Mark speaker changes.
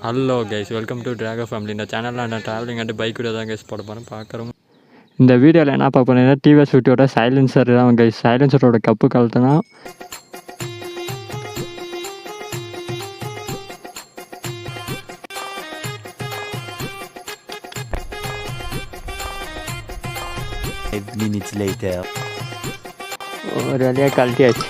Speaker 1: Hello guys, welcome to Drago family. இந்த சேனலில் நான் ட்ராவலிங் அண்ட் பைக் வீடியோ தான் கைஸ் போட போகிறேன். பார்க்குறோம். இந்த வீடியோவில் என்ன பார்க்க போனீங்கன்னா tvs50 சைலன்சர் தான் கைஸ். சைலன்சரோட கப்பு கழுத்துனா
Speaker 2: minutes later.
Speaker 1: ஒரு வழியாக கழட்டியாச்சு.